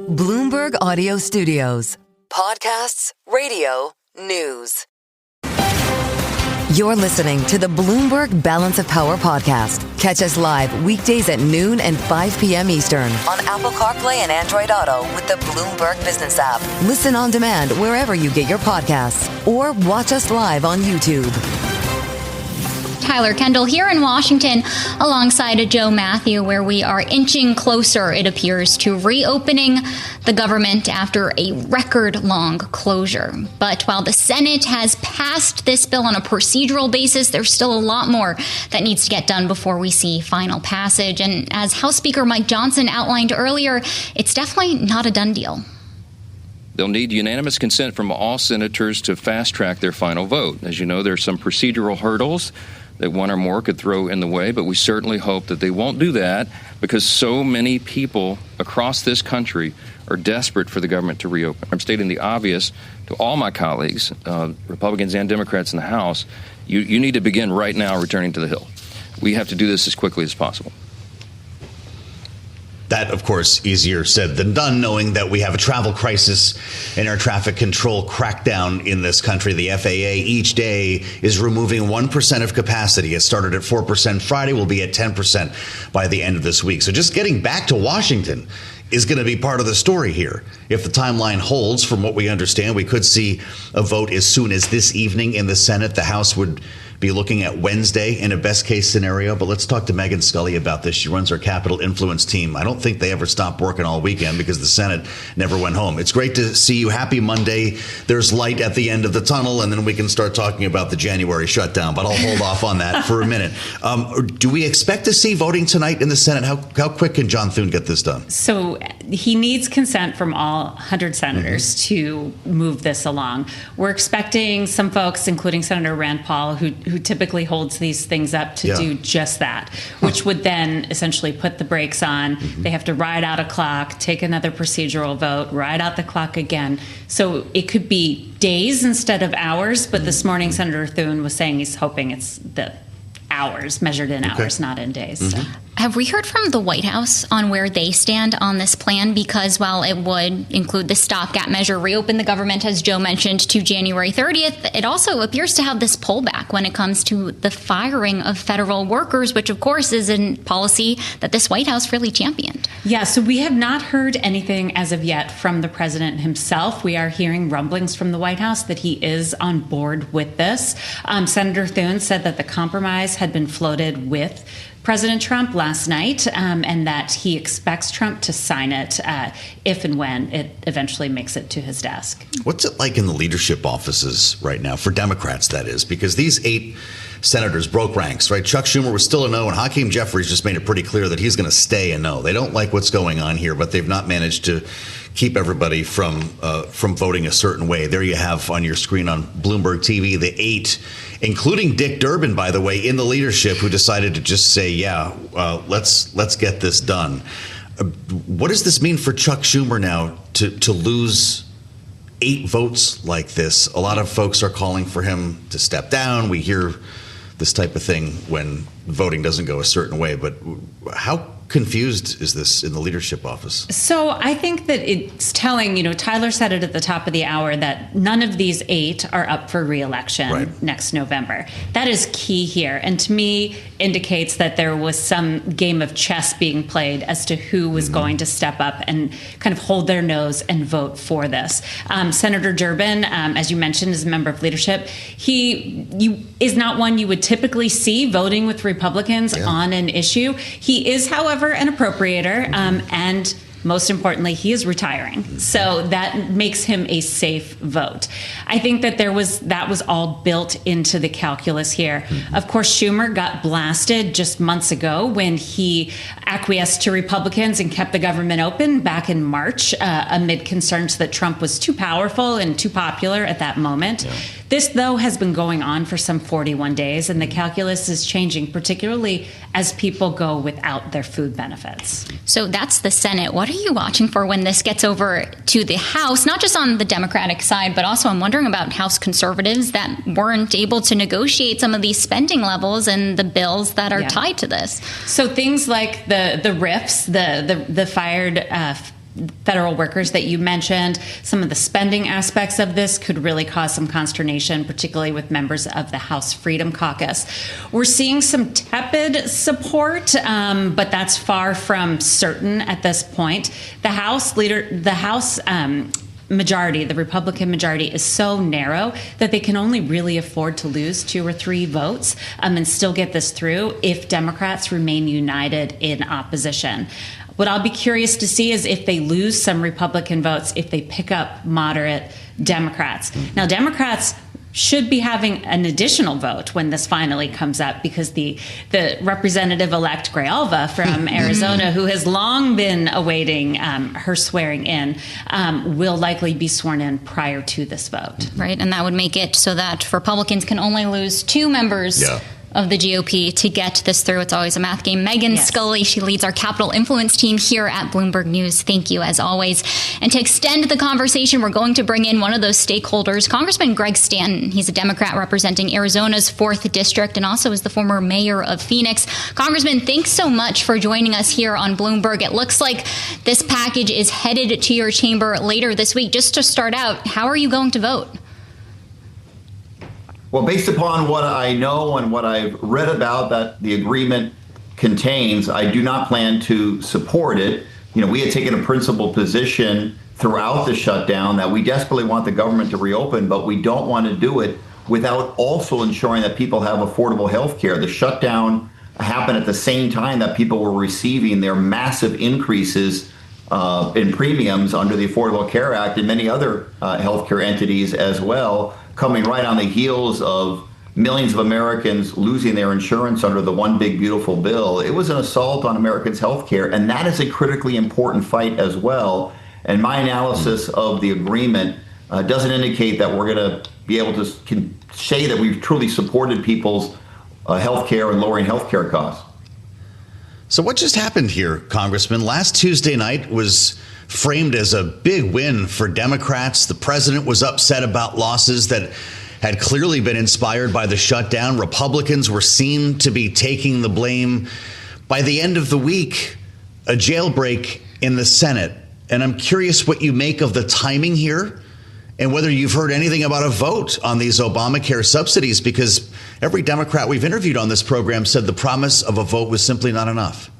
Bloomberg Audio Studios. Podcasts, radio, news. You're listening to the Bloomberg Balance of Power podcast. Catch us live weekdays at noon and 5 p.m. Eastern on Apple CarPlay and Android Auto with the Bloomberg Business app. Listen on demand wherever you get your podcasts or watch us live on YouTube. Tyler, Kendall here in Washington alongside Joe Mathieu, where we are inching closer, it appears, to reopening the government after a record-long closure. But while the Senate has passed this bill on a procedural basis, there's still a lot more that needs to get done before we see final passage. And as House Speaker Mike Johnson outlined earlier, it's definitely not a done deal. They'll need unanimous consent from all senators to fast-track their final vote. As you know, there's some procedural hurdles that one or more could throw in the way, but we certainly hope that they won't do that because so many people across this country are desperate for the government to reopen. I'm stating the obvious to all my colleagues, Republicans and Democrats in the House. You need to begin right now returning to the Hill. We have to do this as quickly as possible. That, of course, easier said than done, knowing that we have a travel crisis and air traffic control crackdown in this country. The FAA each day is removing 1% of capacity. It started at 4% Friday, will be at 10% by the end of this week. So just getting back to Washington is going to be part of the story here. If the timeline holds, from what we understand, we could see a vote as soon as this evening in the Senate. The House would be looking at Wednesday in a best case scenario. But let's talk to Megan Scully about this. She runs our Capitol Influence team. I don't think they ever stopped working all weekend because the Senate never went home. It's great to see you. Happy Monday. There's light at the end of the tunnel, and then we can start talking about the January shutdown. But I'll hold off on that for a minute. Do we expect to see voting tonight in the Senate? How quick can John Thune get this done? So he needs consent from all 100 senators to move this along. We're expecting some folks, including Senator Rand Paul, who typically holds these things up to do just that, which would then essentially put the brakes on. They have to ride out a clock, take another procedural vote, ride out the clock again. So it could be days instead of hours. But this morning, Senator Thune was saying he's hoping it's the hours, measured in hours, not in days. So. Have we heard from the White House on where they stand on this plan? Because while it would include the stopgap measure, reopen the government, as Joe mentioned, to January 30th, it also appears to have this pullback when it comes to the firing of federal workers, which, of course, is a policy that this White House really championed. Yeah, so we have not heard anything as of yet from the president himself. We are hearing rumblings from the White House that he is on board with this. Senator Thune said that the compromise had been floated with President Trump last night, and that he expects Trump to sign it if and when it eventually makes it to his desk. What's it like in the leadership offices right now, for Democrats, that is? Because these 8 senators broke ranks, right? Chuck Schumer was still a no, and Hakeem Jeffries just made it pretty clear that he's going to stay a no. They don't like what's going on here, but they've not managed to keep everybody from voting a certain way. There you have on your screen on Bloomberg TV the 8, including Dick Durbin, by the way, in the leadership, who decided to just say, let's get this done. What does this mean for Chuck Schumer now to lose 8 votes like this? A lot of folks are calling for him to step down. We hear this type of thing when voting doesn't go a certain way. But how confused is this in the leadership office? So I think that it's telling, Tyler said it at the top of the hour, that none of these 8 are up for re-election next November. That is key here. And to me, indicates that there was some game of chess being played as to who was going to step up and kind of hold their nose and vote for this. Senator Durbin, as you mentioned, is a member of leadership. He is not one you would typically see voting with Republicans on an issue. He is, however, an appropriator, and most importantly, he is retiring. So that makes him a safe vote. I think that that was all built into the calculus here. Of course, Schumer got blasted just months ago when he acquiesced to Republicans and kept the government open back in March amid concerns that Trump was too powerful and too popular at that moment. This, though, has been going on for some 41 days, and the calculus is changing, particularly as people go without their food benefits. So that's the Senate. What are you watching for when this gets over to the House, not just on the Democratic side, but also I'm wondering about House conservatives that weren't able to negotiate some of these spending levels and the bills that are tied to this? So things like the RIFs, the fired federal workers that you mentioned. Some of the spending aspects of this could really cause some consternation, particularly with members of the House Freedom Caucus. We're seeing some tepid support, but that's far from certain at this point. The House majority, the Republican majority, is so narrow that they can only really afford to lose 2 or 3 votes and still get this through if Democrats remain united in opposition. What I'll be curious to see is if they lose some Republican votes, if they pick up moderate Democrats. Now, Democrats should be having an additional vote when this finally comes up, because the representative-elect Grijalva from Arizona, who has long been awaiting her swearing in, will likely be sworn in prior to this vote. Right, and that would make it so that Republicans can only lose 2 members of the GOP to get this through. It's always a math game. Megan Scully, she leads our Capitol Influence team here at Bloomberg News. Thank you, as always. And to extend the conversation, we're going to bring in one of those stakeholders, Congressman Greg Stanton. He's a Democrat representing Arizona's 4th District and also is the former mayor of Phoenix. Congressman, thanks so much for joining us here on Bloomberg. It looks like this package is headed to your chamber later this week. Just to start out, how are you going to vote? Well, based upon what I know and what I've read about that the agreement contains, I do not plan to support it. You know, we had taken a principled position throughout the shutdown that we desperately want the government to reopen, but we don't want to do it without also ensuring that people have affordable health care. The shutdown happened at the same time that people were receiving their massive increases in premiums under the Affordable Care Act and many other healthcare entities as well, coming right on the heels of millions of Americans losing their insurance under the One Big Beautiful Bill. It was an assault on Americans' health care, and that is a critically important fight as well. And my analysis of the agreement doesn't indicate that we're going to be able to say that we've truly supported people's health care and lowering health care costs. So what just happened here, Congressman? Last Tuesday night was framed as a big win for Democrats. The president was upset about losses that had clearly been inspired by the shutdown. Republicans were seen to be taking the blame. By the end of the week, a jailbreak in the Senate. And I'm curious what you make of the timing here and whether you've heard anything about a vote on these Obamacare subsidies, because every Democrat we've interviewed on this program said the promise of a vote was simply not enough.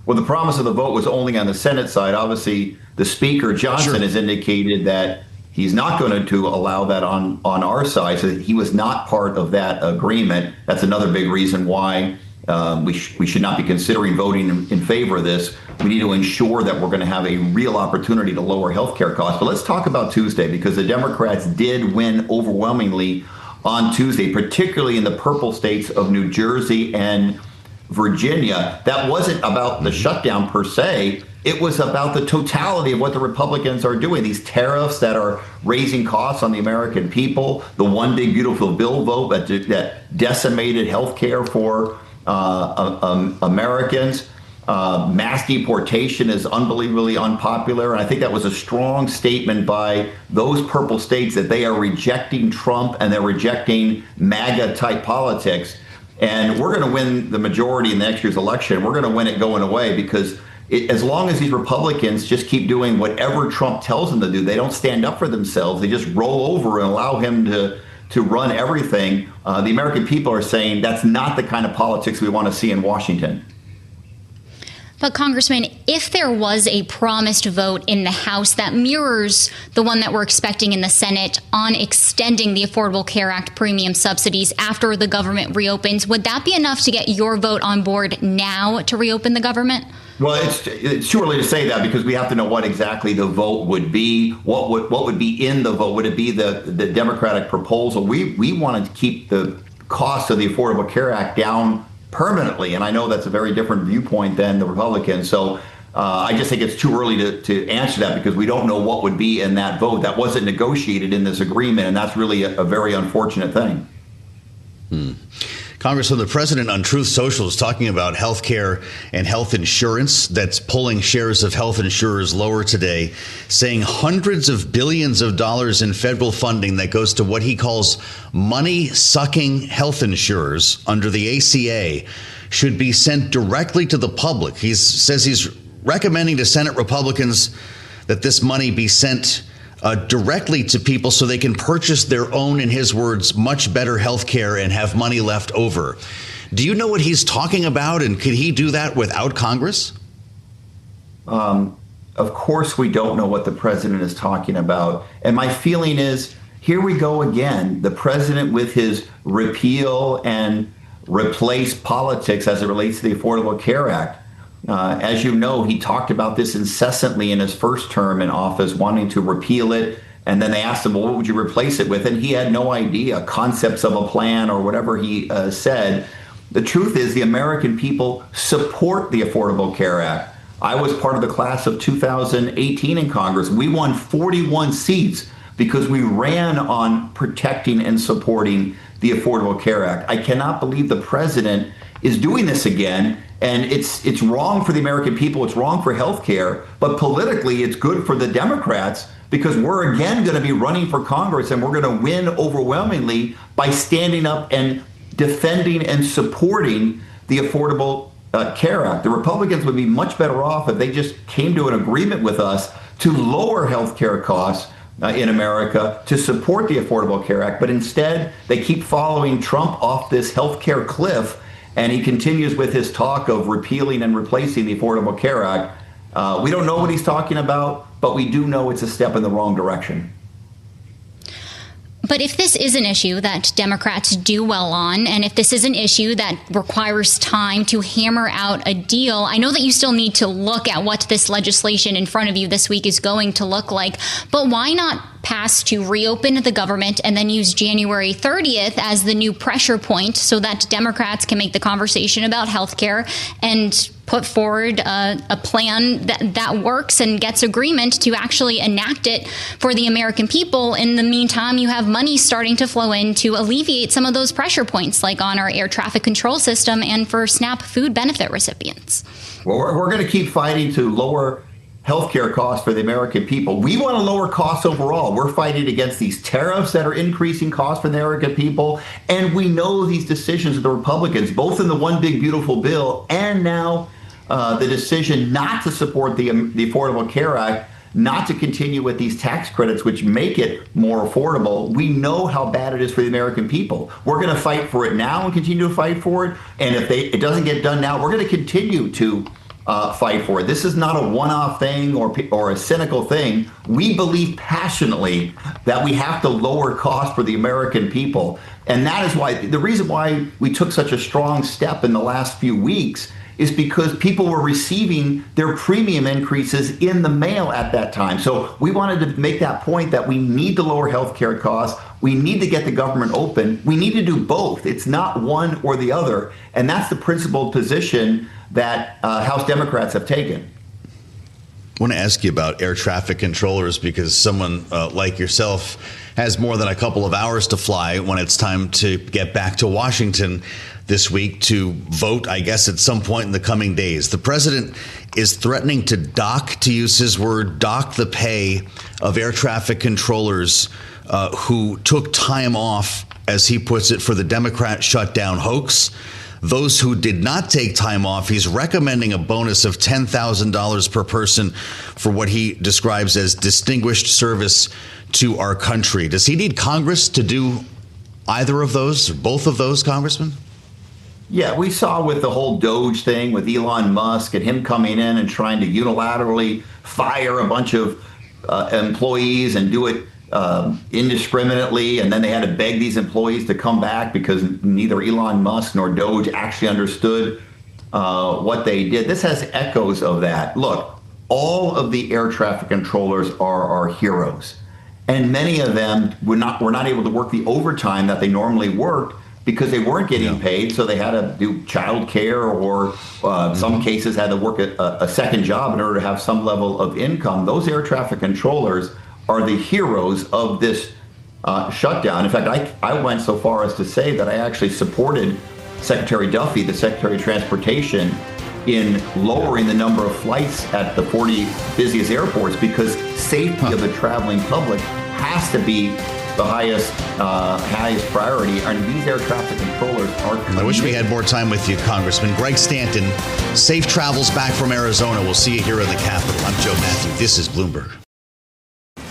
Well, the promise of the vote was only on the Senate side. Obviously, the Speaker, Johnson, has indicated that he's not going to allow that on our side, so that he was not part of that agreement. That's another big reason why we should not be considering voting in favor of this. We need to ensure that we're going to have a real opportunity to lower health care costs. But let's talk about Tuesday, because the Democrats did win overwhelmingly on Tuesday, particularly in the purple states of New Jersey and Virginia. That wasn't about the shutdown per se. It was about the totality of what the Republicans are doing. These tariffs that are raising costs on the American people, the One Big Beautiful Bill vote that decimated health care for Americans. Mass deportation is unbelievably unpopular. And I think that was a strong statement by those purple states that they are rejecting Trump and they're rejecting MAGA-type politics. And we're going to win the majority in next year's election. We're going to win it going away, because as long as these Republicans just keep doing whatever Trump tells them to do, they don't stand up for themselves. They just roll over and allow him to run everything. The American people are saying that's not the kind of politics we want to see in Washington. But Congressman, if there was a promised vote in the House that mirrors the one that we're expecting in the Senate on extending the Affordable Care Act premium subsidies after the government reopens, would that be enough to get your vote on board now to reopen the government? Well, it's too early to say that, because we have to know what exactly the vote would be. What would be in the vote? Would it be the Democratic proposal? We want to keep the cost of the Affordable Care Act down permanently, and I know that's a very different viewpoint than the Republicans. So I just think it's too early to answer that, because we don't know what would be in that vote. That wasn't negotiated in this agreement, and that's really a very unfortunate thing. Congressman, the president on Truth Social is talking about health care and health insurance that's pulling shares of health insurers lower today, saying hundreds of billions of dollars in federal funding that goes to what he calls money-sucking health insurers under the ACA should be sent directly to the public. He says he's recommending to Senate Republicans that this money be sent directly to people so they can purchase their own, in his words, much better health care and have money left over. Do you know what he's talking about? And could he do that without Congress? Of course, we don't know what the president is talking about. And my feeling is, here we go again. The president with his repeal and replace politics as it relates to the Affordable Care Act. As you know, he talked about this incessantly in his first term in office, wanting to repeal it. And then they asked him, well, what would you replace it with? And he had no idea, concepts of a plan or whatever he said. The truth is the American people support the Affordable Care Act. I was part of the class of 2018 in Congress. We won 41 seats because we ran on protecting and supporting the Affordable Care Act. I cannot believe the president is doing this again. And it's wrong for the American people. It's wrong for health care. But politically, it's good for the Democrats because we're again going to be running for Congress and we're going to win overwhelmingly by standing up and defending and supporting the Affordable Care Act. The Republicans would be much better off if they just came to an agreement with us to lower health care costs in America to support the Affordable Care Act. But instead, they keep following Trump off this health care cliff. And he continues with his talk of repealing and replacing the Affordable Care Act. We don't know what he's talking about, but we do know it's a step in the wrong direction. But if this is an issue that Democrats do well on, and if this is an issue that requires time to hammer out a deal, I know that you still need to look at what this legislation in front of you this week is going to look like. But why not pass to reopen the government and then use January 30th as the new pressure point so that Democrats can make the conversation about health care and put forward a plan that works and gets agreement to actually enact it for the American people. In the meantime, you have money starting to flow in to alleviate some of those pressure points, like on our air traffic control system and for SNAP food benefit recipients. Well, we're going to keep fighting to lower healthcare costs for the American people. We want to lower costs overall. We're fighting against these tariffs that are increasing costs for the American people. And we know these decisions of the Republicans, both in the One Big Beautiful Bill and now the decision not to support the Affordable Care Act, not to continue with these tax credits, which make it more affordable. We know how bad it is for the American people. We're going to fight for it now and continue to fight for it. And if it doesn't get done now, we're going to continue to fight for it. This is not a one-off thing or a cynical thing. We believe passionately that we have to lower costs for the American people. And that is why the reason why we took such a strong step in the last few weeks is because people were receiving their premium increases in the mail at that time. So we wanted to make that point that we need to lower healthcare costs. We need to get the government open. We need to do both. It's not one or the other. And that's the principled position that House Democrats have taken. I want to ask you about air traffic controllers because someone like yourself has more than a couple of hours to fly when it's time to get back to Washington this week to vote, I guess, at some point in the coming days. The president is threatening to dock, to use his word, dock the pay of air traffic controllers who took time off, as he puts it, for the Democrat shutdown hoax. Those who did not take time off, he's recommending a bonus of $10,000 per person for what he describes as distinguished service to our country. Does he need Congress to do either of those, or both of those, Congressman? Yeah, we saw with the whole Doge thing with Elon Musk and him coming in and trying to unilaterally fire a bunch of employees and do it indiscriminately, and then they had to beg these employees to come back because neither Elon Musk nor Doge actually understood what they did. This has echoes of that. Look, all of the air traffic controllers are our heroes, and many of them were not able to work the overtime that they normally worked because they weren't getting paid, so they had to do child care or some cases had to work a second job in order to have some level of income. Those air traffic controllers are the heroes of this shutdown. In fact, I went so far as to say that I actually supported Secretary Duffy, the Secretary of Transportation, in lowering the number of flights at the 40 busiest airports because safety of the traveling public has to be the highest priority, and these air traffic controllers are committed. I wish we had more time with you, Congressman. Greg Stanton, safe travels back from Arizona. We'll see you here in the Capitol. I'm Joe Mathieu. This is Bloomberg.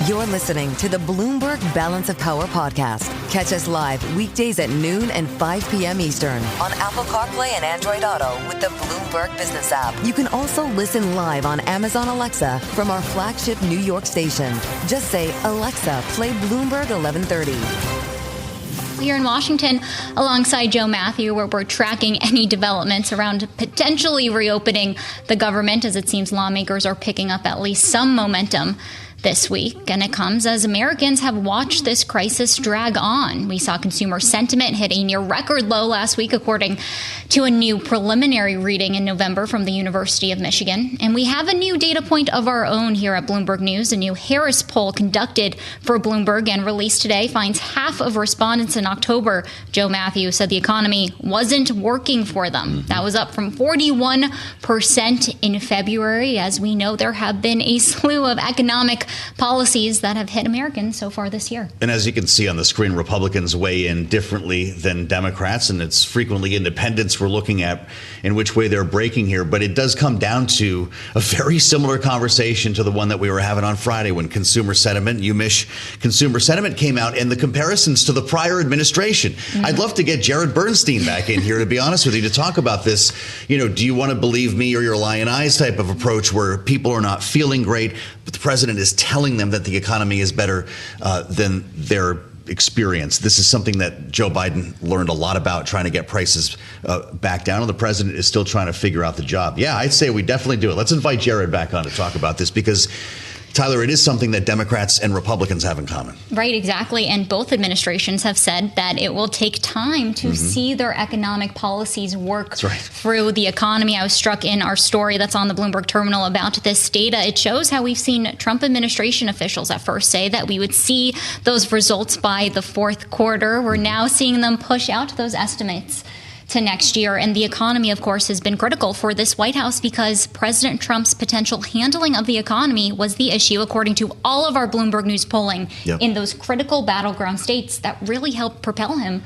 You're listening to the Bloomberg Balance of Power podcast. Catch us live weekdays at noon and 5 p.m. Eastern on Apple CarPlay and Android Auto with the Bloomberg Business app. You can also listen live on Amazon Alexa from our flagship New York station. Just say, Alexa, play Bloomberg 1130. Here in Washington, alongside Joe Mathieu, where we're tracking any developments around potentially reopening the government, as it seems lawmakers are picking up at least some momentum this week, and it comes as Americans have watched this crisis drag on. We saw consumer sentiment hit a near record low last week, according to a new preliminary reading in November from the University of Michigan. And we have a new data point of our own here at Bloomberg News. A new Harris poll conducted for Bloomberg and released today finds half of respondents in October, Joe Mathieu, said the economy wasn't working for them. That was up from 41% in February. As we know, there have been a slew of economic policies that have hit Americans so far this year. And as you can see on the screen, Republicans weigh in differently than Democrats, and it's frequently independents we're looking at in which way they're breaking here. But it does come down to a very similar conversation to the one that we were having on Friday when consumer sentiment, consumer sentiment came out, and the comparisons to the prior administration. I'd love to get Jared Bernstein back in here, to be honest with you, to talk about this. You know, do you want to believe me or your lying eyes type of approach where people are not feeling great, but the president is telling them that the economy is better than their experience? This is something that Joe Biden learned a lot about, trying to get prices back down, and the president is still trying to figure out the job. Yeah, I'd say we definitely do it. Let's invite Jared back on to talk about this, because Tyler, it is something that Democrats and Republicans have in common. Right, exactly. And both administrations have said that it will take time to see their economic policies work through the economy. I was struck in our story that's on the Bloomberg terminal about this data. It shows how we've seen Trump administration officials at first say that we would see those results by the fourth quarter. We're now seeing them push out those estimates to next year. And the economy, of course, has been critical for this White House because President Trump's potential handling of the economy was the issue, according to all of our Bloomberg News polling, in those critical battleground states that really helped propel him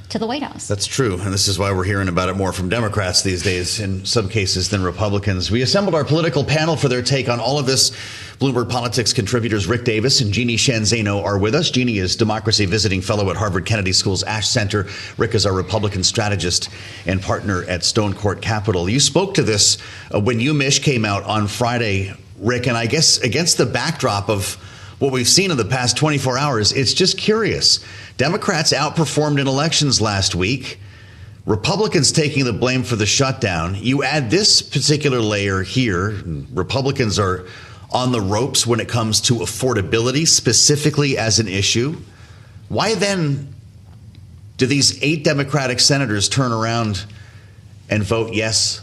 to the White House. That's true. And this is why we're hearing about it more from Democrats these days, in some cases, than Republicans. We assembled our political panel for their take on all of this. Bloomberg Politics contributors Rick Davis and Jeannie Shanzano are with us. Jeannie is Democracy Visiting Fellow at Harvard Kennedy School's Ash Center. Rick is our Republican strategist and partner at Stone Court Capital. You spoke to this when UMich came out on Friday, Rick, and I guess against the backdrop of what we've seen in the past 24 hours, it's just curious. Democrats outperformed in elections last week. Republicans taking the blame for the shutdown. You add this particular layer here. Republicans are on the ropes when it comes to affordability, specifically as an issue. Why then do these 8 Democratic senators turn around and vote yes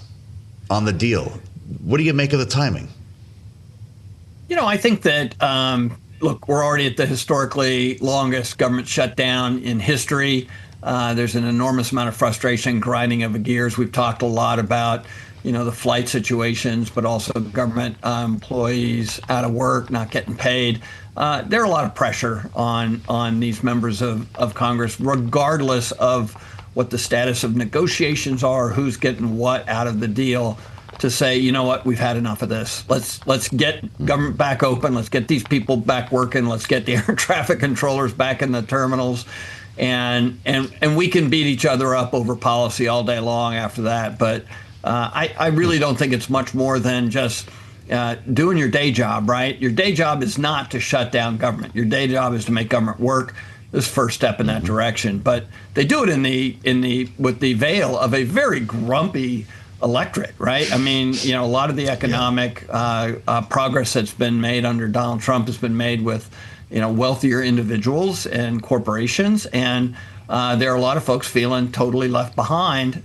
on the deal? What do you make of the timing? You know, I think that, look, we're already at the historically longest government shutdown in history. There's an enormous amount of frustration, grinding of the gears. We've talked a lot about, you know, the flight situations, but also government employees out of work, not getting paid. There are a lot of pressure on these members of Congress, regardless of what the status of negotiations are, who's getting what out of the deal, to say, you know what, we've had enough of this. Let's get government back open. Let's get these people back working. Let's get the air traffic controllers back in the terminals. And we can beat each other up over policy all day long after that. But I really don't think it's much more than just doing your day job, right? Your day job is not to shut down government. Your day job is to make government work. This is the first step in that direction. But they do it with the veil of a very grumpy electorate, right? I mean, you know, a lot of the economic progress that's been made under Donald Trump has been made with, you know, wealthier individuals and corporations. And there are a lot of folks feeling totally left behind.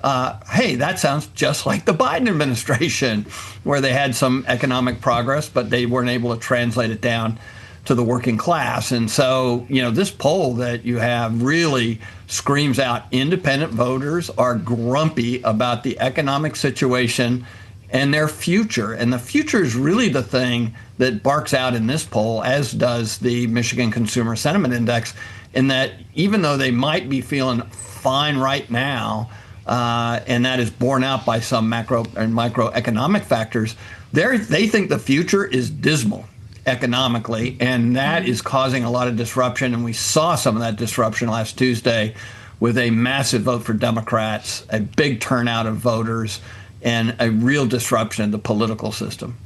Hey, that sounds just like the Biden administration, where they had some economic progress, but they weren't able to translate it down to the working class. And so, you know, this poll that you have really screams out independent voters are grumpy about the economic situation and their future. And the future is really the thing that barks out in this poll, as does the Michigan Consumer Sentiment Index. in that even though they might be feeling fine right now, and that is borne out by some macro and microeconomic factors, they think the future is dismal economically, and that is causing a lot of disruption. And we saw some of that disruption last Tuesday with a massive vote for Democrats, a big turnout of voters, and a real disruption in the political system.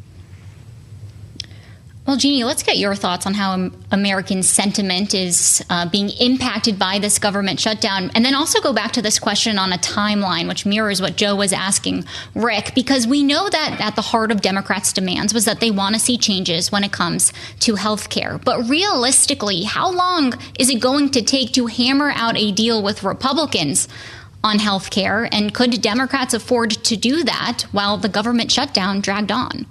Well, Jeannie, let's get your thoughts on how American sentiment is being impacted by this government shutdown. And then also go back to this question on a timeline, which mirrors what Joe was asking Rick, because we know that at the heart of Democrats' demands was that they want to see changes when it comes to health care. But realistically, how long is it going to take to hammer out a deal with Republicans on health care? And could Democrats afford to do that while the government shutdown dragged on?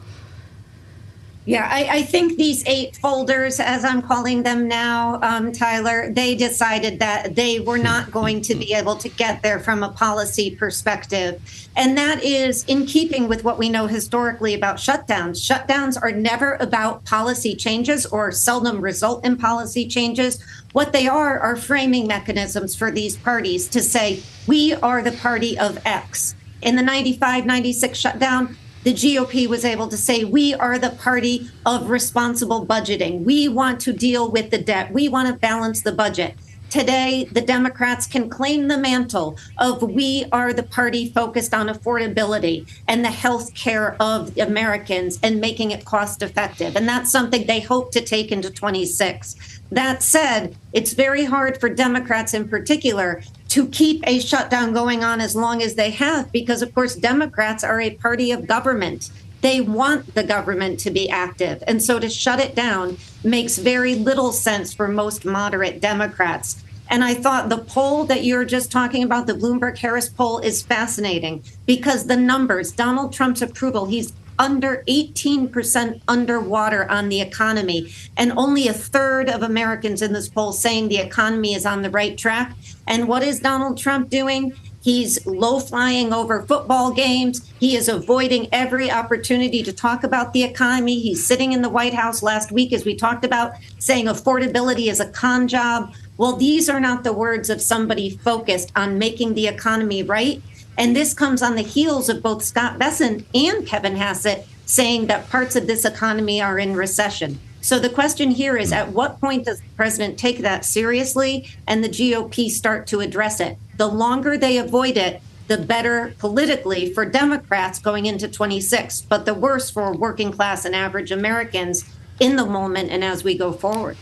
Yeah, I think these 8 folders, as I'm calling them now, Tyler, they decided that they were not going to be able to get there from a policy perspective. And that is in keeping with what we know historically about shutdowns. Shutdowns are never about policy changes or seldom result in policy changes. What they are framing mechanisms for these parties to say, we are the party of X. In the 95-96 shutdown, the GOP was able to say, we are the party of responsible budgeting. We want to deal with the debt. We want to balance the budget. Today, the Democrats can claim the mantle of we are the party focused on affordability and the health care of Americans and making it cost effective. And that's something they hope to take into 26. That said, it's very hard for Democrats in particular to keep a shutdown going on as long as they have, because, of course, Democrats are a party of government. They want the government to be active. And so to shut it down makes very little sense for most moderate Democrats. And I thought the poll that you're just talking about, the Bloomberg-Harris poll, is fascinating because the numbers, Donald Trump's approval, he's under 18% underwater on the economy, and only a third of Americans in this poll saying the economy is on the right track. And what is Donald Trump doing? He's low flying over football games. He is avoiding every opportunity to talk about the economy. He's sitting in the White House last week, as we talked about, saying affordability is a con job. Well, these are not the words of somebody focused on making the economy right. And this comes on the heels of both Scott Bessent and Kevin Hassett saying that parts of this economy are in recession. So the question here is, at what point does the president take that seriously and the GOP start to address it? The longer they avoid it, the better politically for Democrats going into 26, but the worse for working class and average Americans in the moment and as we go forward.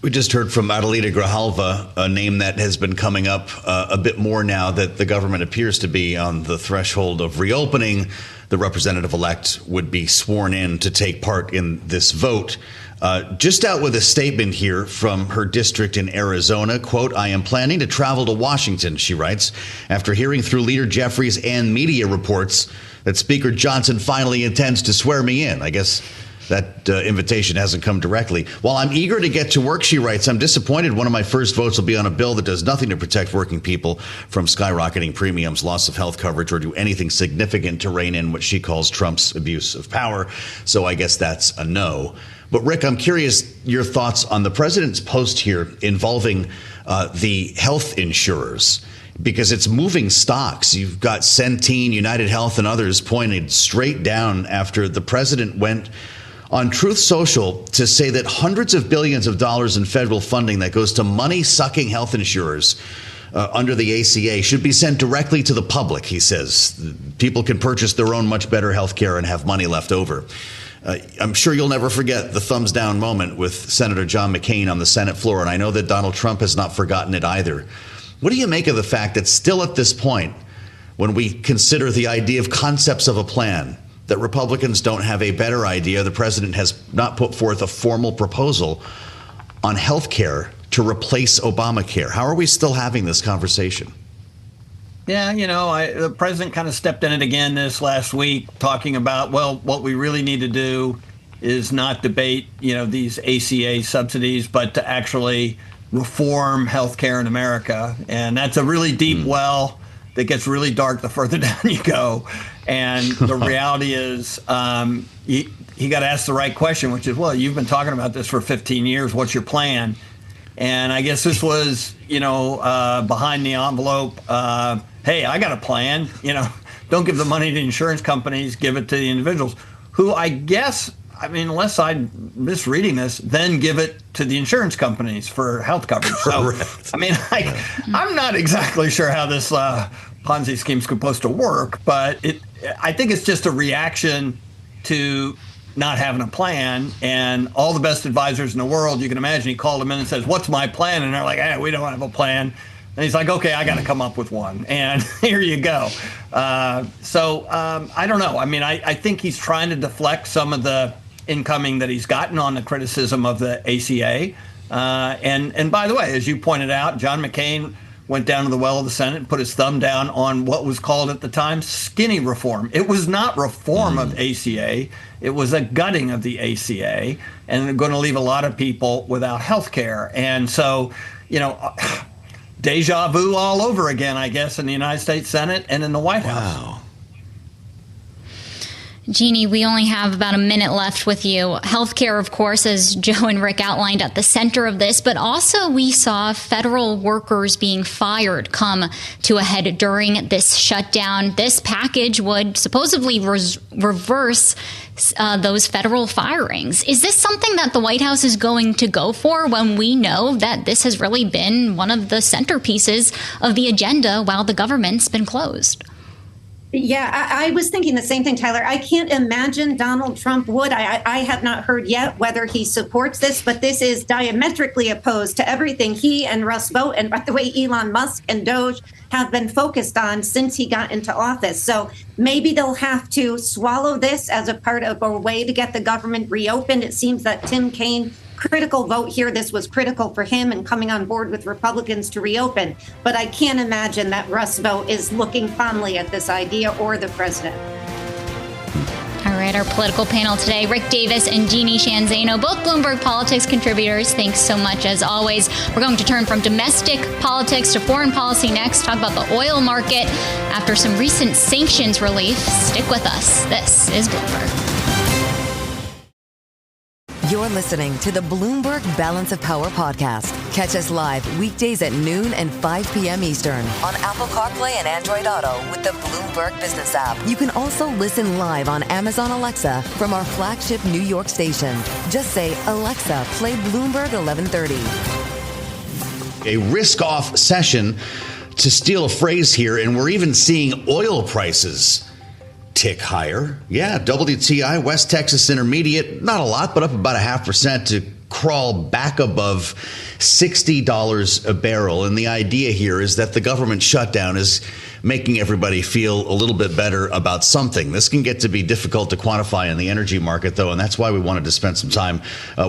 We just heard from Adelita Grijalva, a name that has been coming up a bit more now that the government appears to be on the threshold of reopening. The representative-elect would be sworn in to take part in this vote. Just out with a statement here from her district in Arizona, quote, I am planning to travel to Washington, she writes, after hearing through Leader Jeffries and media reports that Speaker Johnson finally intends to swear me in. I guess that invitation hasn't come directly. While I'm eager to get to work, she writes, I'm disappointed one of my first votes will be on a bill that does nothing to protect working people from skyrocketing premiums, loss of health coverage, or do anything significant to rein in what she calls Trump's abuse of power. So I guess that's a no. But Rick, I'm curious your thoughts on the president's post here involving the health insurers, because it's moving stocks. You've got Centene, United Health, and others pointed straight down after the president went on Truth Social to say that hundreds of billions of dollars in federal funding that goes to money-sucking health insurers under the ACA should be sent directly to the public, he says. People can purchase their own much better health care and have money left over. I'm sure you'll never forget the thumbs down moment with Senator John McCain on the Senate floor, and I know that Donald Trump has not forgotten it either. What do you make of the fact that still at this point, when we consider the idea of concepts of a plan, that Republicans don't have a better idea? The president has not put forth a formal proposal on health care to replace Obamacare. How are we still having this conversation? Yeah, the president kind of stepped in it again this last week, talking about, well, what we really need to do is not debate, these ACA subsidies, but to actually reform health care in America. And that's a really deep well that gets really dark the further down you go. And the reality is he got to ask the right question, which is, well, you've been talking about this for 15 years. What's your plan? And I guess this was, behind the envelope. Hey, I got a plan. Don't give the money to insurance companies, give it to the individuals who I guess, unless I'm misreading this, then give it to the insurance companies for health coverage. So, I'm not exactly sure how this Ponzi scheme is supposed to work, but I think it's just a reaction to not having a plan. And all the best advisors in the world, you can imagine, he called them in and says, "What's my plan?" And they're like, "Hey, we don't have a plan." And he's like, "Okay, I got to come up with one." And here you go. So I don't know. I think he's trying to deflect some of the incoming that he's gotten on the criticism of the ACA. And by the way, as you pointed out, John McCain went down to the well of the Senate and put his thumb down on what was called at the time skinny reform. It was not reform of ACA. It was a gutting of the ACA, and they're going to leave a lot of people without health care. And so, deja vu all over again, I guess, in the United States Senate and in the White House. Wow. Jeannie, we only have about a minute left with you. Healthcare, of course, as Joe and Rick outlined, at the center of this, but also we saw federal workers being fired come to a head during this shutdown. This package would supposedly reverse those federal firings. Is this something that the White House is going to go for when we know that this has really been one of the centerpieces of the agenda while the government's been closed? Yeah, I was thinking the same thing, Tyler. I can't imagine Donald Trump would. I have not heard yet whether he supports this, but this is diametrically opposed to everything he and Russ Vought, and by the way, Elon Musk and Doge have been focused on since he got into office. So maybe they'll have to swallow this as a part of a way to get the government reopened. It seems that Tim Kaine, critical vote here. This was critical for him and coming on board with Republicans to reopen. But I can't imagine that Russ Vought is looking fondly at this idea, or the president. All right, our political panel today, Rick Davis and Jeannie Shanzano, both Bloomberg Politics contributors. Thanks so much, as always. We're going to turn from domestic politics to foreign policy next, talk about the oil market after some recent sanctions relief. Stick with us. This is Bloomberg. You're listening to the Bloomberg Balance of Power podcast. Catch us live weekdays at noon and 5 p.m. Eastern on Apple CarPlay and Android Auto with the Bloomberg Business app. You can also listen live on Amazon Alexa from our flagship New York station. Just say, "Alexa, play Bloomberg 1130. A risk-off session, to steal a phrase here, and we're even seeing oil prices tick higher. Yeah, WTI, West Texas Intermediate, not a lot, but up about 0.5% to crawl back above $60 a barrel. And the idea here is that the government shutdown is making everybody feel a little bit better about something. This can get to be difficult to quantify in the energy market, though, and that's why we wanted to spend some time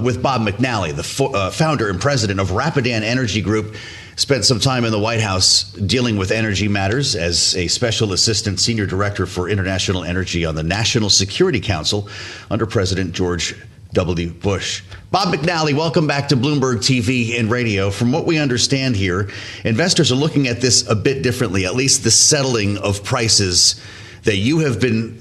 with Bob McNally, the founder and president of Rapidan Energy Group. Spent some time in the White House dealing with energy matters as a special assistant senior director for international energy on the National Security Council under President George W. Bush. Bob McNally, welcome back to Bloomberg TV and radio. From what we understand here, investors are looking at this a bit differently, at least the settling of prices that you have been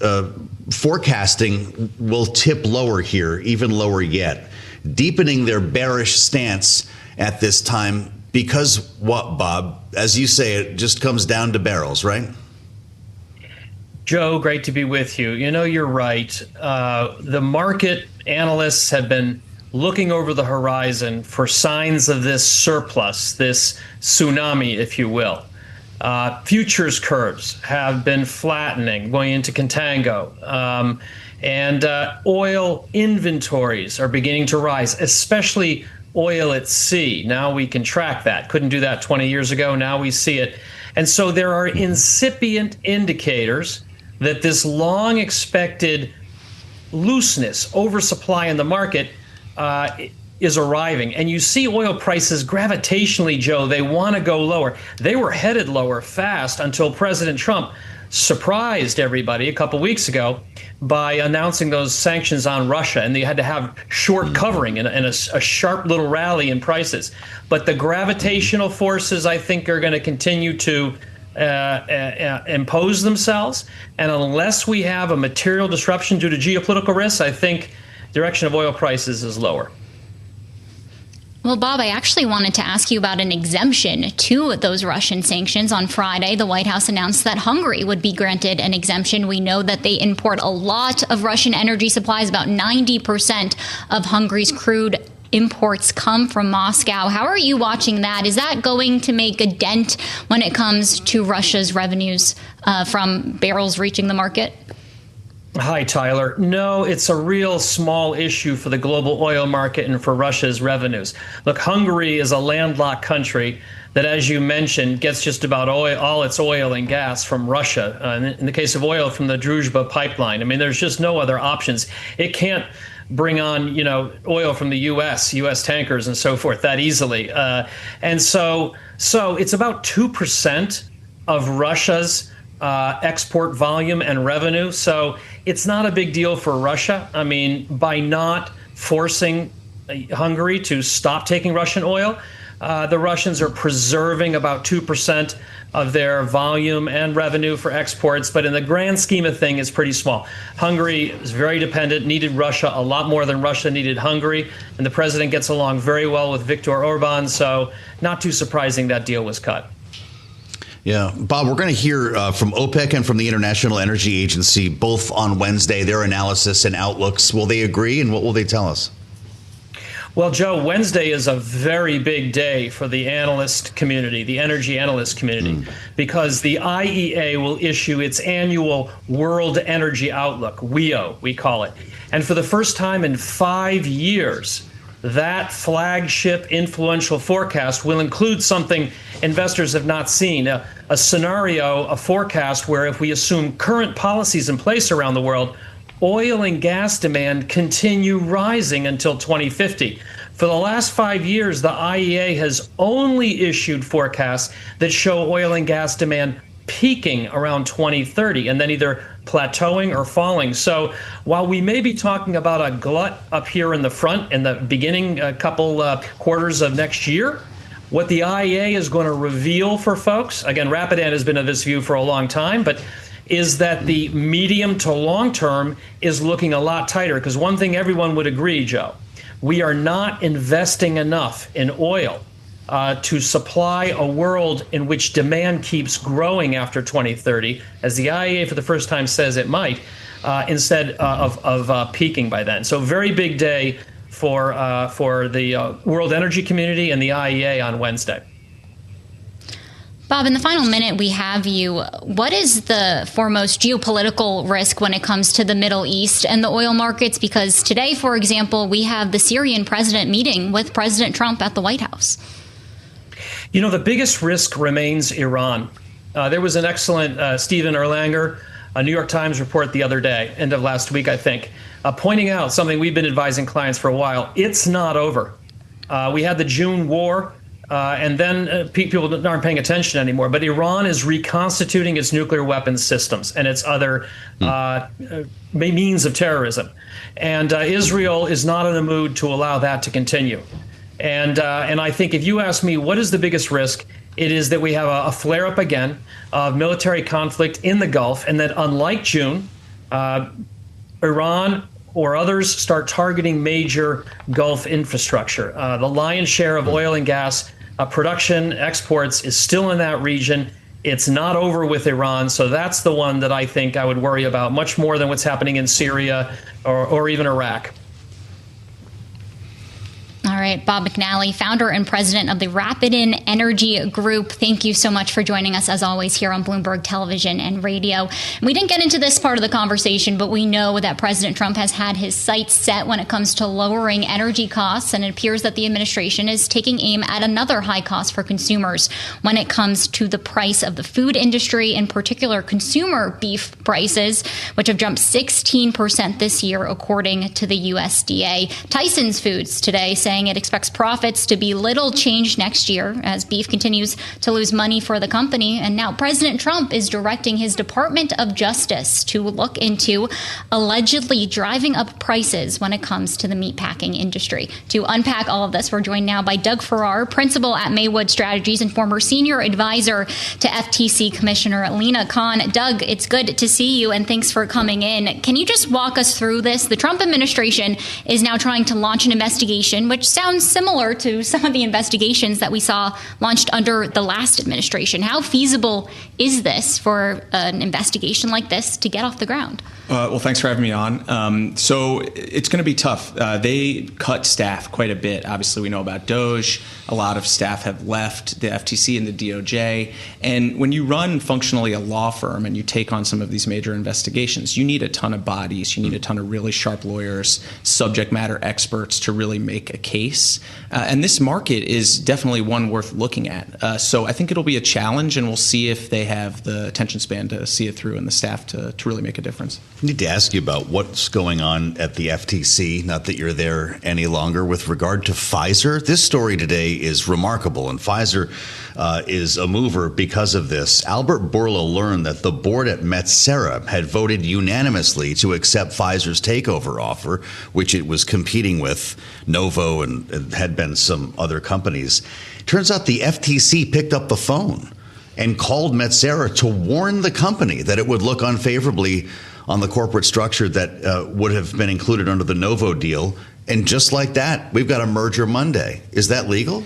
forecasting will tip lower here, even lower yet, deepening their bearish stance at this time. Because what, Bob? As you say, it just comes down to barrels, right? Joe, great to be with you. You're right. The market analysts have been looking over the horizon for signs of this surplus, this tsunami, if you will. Futures curves have been flattening, going into contango. And oil inventories are beginning to rise, especially oil at sea. Now we can track that. Couldn't do that 20 years ago. Now we see it. And so there are incipient indicators that this long expected looseness, oversupply in the market is arriving. And you see oil prices gravitationally, Joe, they want to go lower. They were headed lower fast until President Trump surprised everybody a couple weeks ago by announcing those sanctions on Russia, and they had to have short covering and a sharp little rally in prices. But the gravitational forces, I think, are going to continue to impose themselves, and unless we have a material disruption due to geopolitical risks, I think direction of oil prices is lower. Well, Bob, I actually wanted to ask you about an exemption to those Russian sanctions. On Friday, the White House announced that Hungary would be granted an exemption. We know that they import a lot of Russian energy supplies. About 90% of Hungary's crude imports come from Moscow. How are you watching that? Is that going to make a dent when it comes to Russia's revenues from barrels reaching the market? Hi, Tyler. No, it's a real small issue for the global oil market and for Russia's revenues. Look, Hungary is a landlocked country that, as you mentioned, gets just about all its oil and gas from Russia. In the case of oil, from the Druzhba pipeline. I mean, there's just no other options. It can't bring on, oil from the U.S. tankers and so forth that easily. And so it's about 2% of Russia's export volume and revenue. So it's not a big deal for Russia. I mean, by not forcing Hungary to stop taking Russian oil, the Russians are preserving about 2% of their volume and revenue for exports. But in the grand scheme of things, it's pretty small. Hungary is very dependent, needed Russia a lot more than Russia needed Hungary. And the president gets along very well with Viktor Orban. So not too surprising that deal was cut. Yeah. Bob, we're going to hear from OPEC and from the International Energy Agency both on Wednesday, their analysis and outlooks. Will they agree, and what will they tell us? Well, Joe, Wednesday is a very big day for the analyst community, the energy analyst community, because the IEA will issue its annual World Energy Outlook, WEO, we call it. And for the first time in 5 years, that flagship influential forecast will include something investors have not seen, a scenario, a forecast where if we assume current policies in place around the world, oil and gas demand continue rising until 2050. For the last 5 years, the IEA has only issued forecasts that show oil and gas demand peaking around 2030 and then either plateauing or falling. So while we may be talking about a glut up here in the front in the beginning couple quarters of next year, what the IEA is going to reveal for folks, again, Rapidan has been of this view for a long time, but is that the medium to long term is looking a lot tighter. Because one thing everyone would agree, Joe, we are not investing enough in oil to supply a world in which demand keeps growing after 2030, as the IEA for the first time says it might, instead of peaking by then. So very big day for the world energy community and the IEA on Wednesday. Bob, in the final minute we have you, what is the foremost geopolitical risk when it comes to the Middle East and the oil markets? Because today, for example, we have the Syrian president meeting with President Trump at the White House. The biggest risk remains Iran. There was an excellent Stephen Erlanger, a New York Times report the other day, end of last week, I think, pointing out something we've been advising clients for a while. It's not over. We had the June war. And then people aren't paying attention anymore. But Iran is reconstituting its nuclear weapons systems and its other means of terrorism. And Israel is not in a mood to allow that to continue. And I think if you ask me, what is the biggest risk? It is that we have a flare-up again of military conflict in the Gulf, and that unlike June, Iran or others start targeting major Gulf infrastructure. The lion's share of oil and gas production, exports is still in that region. It's not over with Iran, so that's the one that I think I would worry about much more than what's happening in Syria or even Iraq. All right, Bob McNally, founder and president of the Rapidan Energy Group. Thank you so much for joining us, as always, here on Bloomberg Television and Radio. We didn't get into this part of the conversation, but we know that President Trump has had his sights set when it comes to lowering energy costs, and it appears that the administration is taking aim at another high cost for consumers when it comes to the price of the food industry, in particular consumer beef prices, which have jumped 16% this year, according to the USDA. Tyson's Foods today saying it expects profits to be little changed next year as beef continues to lose money for the company. And now President Trump is directing his Department of Justice to look into allegedly driving up prices when it comes to the meatpacking industry. To unpack all of this, we're joined now by Doug Farrar, principal at Maywood Strategies and former senior advisor to FTC Commissioner Lina Khan. Doug, it's good to see you, and thanks for coming in. Can you just walk us through this? The Trump administration is now trying to launch an investigation, which sounds similar to some of the investigations that we saw launched under the last administration. How feasible is this for an investigation like this to get off the ground? Well, thanks for having me on. So it's going to be tough. They cut staff quite a bit. Obviously, we know about DOJ. A lot of staff have left the FTC and the DOJ. And when you run functionally a law firm and you take on some of these major investigations, you need a ton of bodies. You need a ton of really sharp lawyers, subject matter experts to really make a case. And this market is definitely one worth looking at. So I think it'll be a challenge, and we'll see if they have the attention span to see it through and the staff to really make a difference. I need to ask you about what's going on at the FTC, not that you're there any longer, with regard to Pfizer. This story today is remarkable, and Pfizer is a mover because of this. Albert Bourla learned that the board at Metsera had voted unanimously to accept Pfizer's takeover offer, which it was competing with Novo and had been some other companies. Turns out the FTC picked up the phone and called Metsera to warn the company that it would look unfavorably on the corporate structure that would have been included under the Novo deal. And just like that, we've got a merger Monday. Is that legal?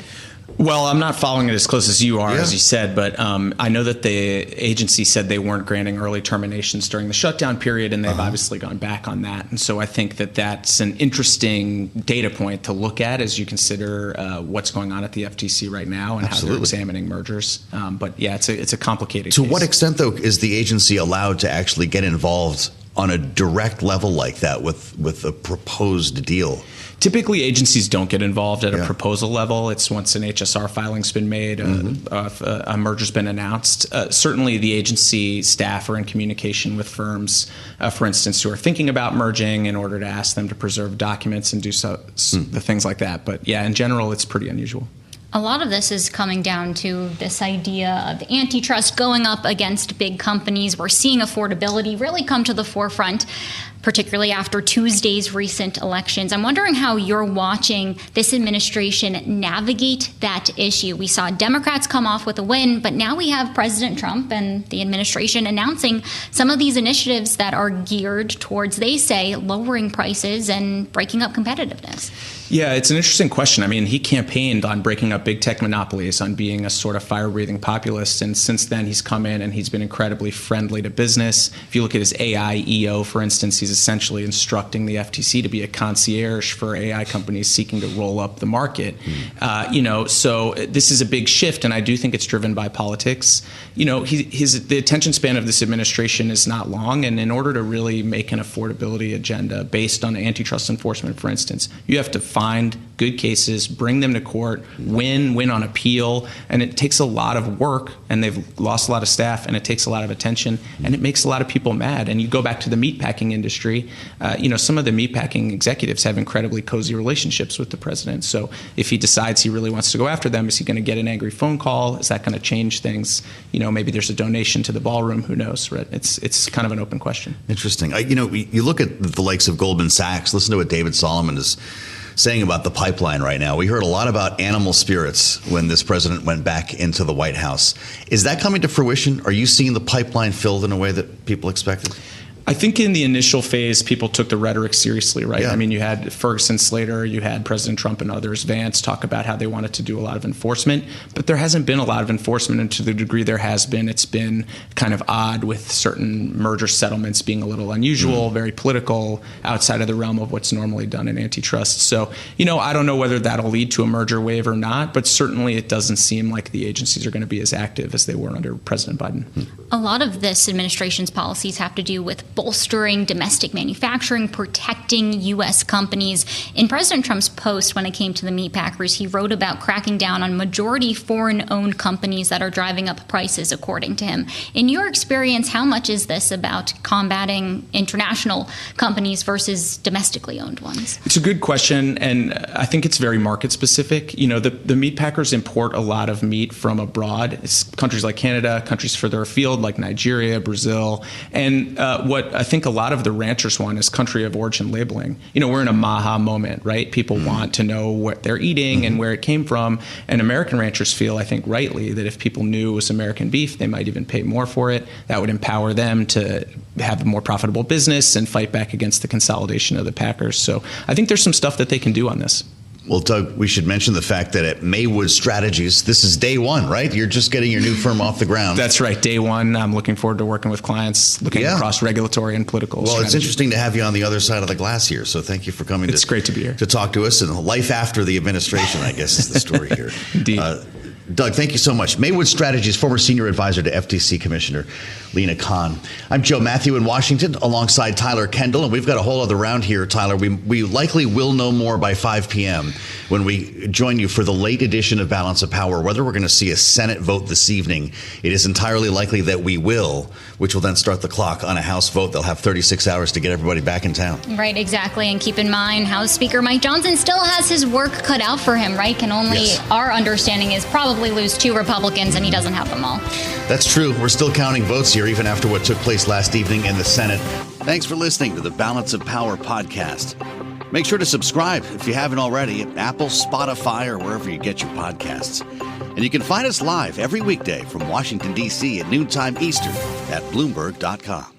Well, I'm not following it as close as you are, as you said, but I know that the agency said they weren't granting early terminations during the shutdown period, and they've obviously gone back on that. And so I think that that's an interesting data point to look at as you consider what's going on at the FTC right now and how they're examining mergers. But yeah, it's a complicated To case. what extent, though, is the agency allowed to actually get involved on a direct level like that with a proposed deal? Typically, agencies don't get involved at a proposal level. It's once an HSR filing's been made, a merger's been announced. Certainly, the agency staff are in communication with firms, for instance, who are thinking about merging in order to ask them to preserve documents and do the things like that. But yeah, in general, it's pretty unusual. A lot of this is coming down to this idea of antitrust going up against big companies. We're seeing affordability really come to the forefront, particularly after Tuesday's recent elections. I'm wondering how you're watching this administration navigate that issue. We saw Democrats come off with a win, but now we have President Trump and the administration announcing some of these initiatives that are geared towards, they say, lowering prices and breaking up competitiveness. Yeah, it's an interesting question. I mean, he campaigned on breaking up big tech monopolies, on being a sort of fire-breathing populist, and since then he's come in and he's been incredibly friendly to business. If you look at his AI EO, for instance, he's essentially instructing the FTC to be a concierge for AI companies seeking to roll up the market. So this is a big shift, and I do think it's driven by politics. The attention span of this administration is not long, and in order to really make an affordability agenda based on antitrust enforcement, for instance, you have to find good cases, bring them to court, win on appeal, and it takes a lot of work, and they've lost a lot of staff, and it takes a lot of attention, and it makes a lot of people mad. And you go back to the meatpacking industry, some of the meatpacking executives have incredibly cozy relationships with the president. So if he decides he really wants to go after them, is he going to get an angry phone call? Is that going to change things? Maybe there's a donation to the ballroom. Who knows? Right? It's kind of an open question. Interesting. You look at the likes of Goldman Sachs. Listen to what David Solomon is saying about the pipeline right now. We heard a lot about animal spirits when this president went back into the White House. Is that coming to fruition? Are you seeing the pipeline filled in a way that people expected? I think in the initial phase, people took the rhetoric seriously, right? Yeah. I mean, you had Ferguson, Slater, you had President Trump and others, Vance, talk about how they wanted to do a lot of enforcement, but there hasn't been a lot of enforcement, and to the degree there has been, it's been kind of odd, with certain merger settlements being a little unusual, very political, outside of the realm of what's normally done in antitrust. So, I don't know whether that'll lead to a merger wave or not, but certainly it doesn't seem like the agencies are going to be as active as they were under President Biden. A lot of this administration's policies have to do with bolstering domestic manufacturing, protecting U.S. companies. In President Trump's post when it came to the meatpackers, he wrote about cracking down on majority foreign-owned companies that are driving up prices, according to him. In your experience, how much is this about combating international companies versus domestically owned ones? It's a good question, and I think it's very market-specific. The meatpackers import a lot of meat from abroad. It's countries like Canada, countries further afield like Nigeria, Brazil, and what I think a lot of the ranchers want is country of origin labeling. We're in a Maha moment, right? People want to know what they're eating and where it came from. And American ranchers feel, I think rightly, that if people knew it was American beef, they might even pay more for it. That would empower them to have a more profitable business and fight back against the consolidation of the packers. So I think there's some stuff that they can do on this. Well, Doug, we should mention the fact that at Maywood Strategies, this is day one, right? You're just getting your new firm off the ground. That's right. Day one. I'm looking forward to working with clients, looking across regulatory and political strategy. It's interesting to have you on the other side of the glass here. So thank you for coming. It's great to be here. To talk to us. And life after the administration, I guess, is the story here. Indeed. Doug, thank you so much. Maywood Strategies, former senior advisor to FTC Commissioner Lina Khan. I'm Joe Mathieu in Washington, alongside Tyler Kendall, and we've got a whole other round here, Tyler. We likely will know more by 5 p.m. when we join you for the late edition of Balance of Power. Whether we're going to see a Senate vote this evening, it is entirely likely that we will, which will then start the clock on a House vote. They'll have 36 hours to get everybody back in town. Right, exactly. And keep in mind, House Speaker Mike Johnson still has his work cut out for him, right? Can only, our understanding is probably lose 2 Republicans, and he doesn't have them all. That's true. We're still counting votes here, even after what took place last evening in the Senate. Thanks for listening to the Balance of Power podcast. Make sure to subscribe if you haven't already at Apple, Spotify, or wherever you get your podcasts. And you can find us live every weekday from Washington, D.C. at noontime Eastern at Bloomberg.com.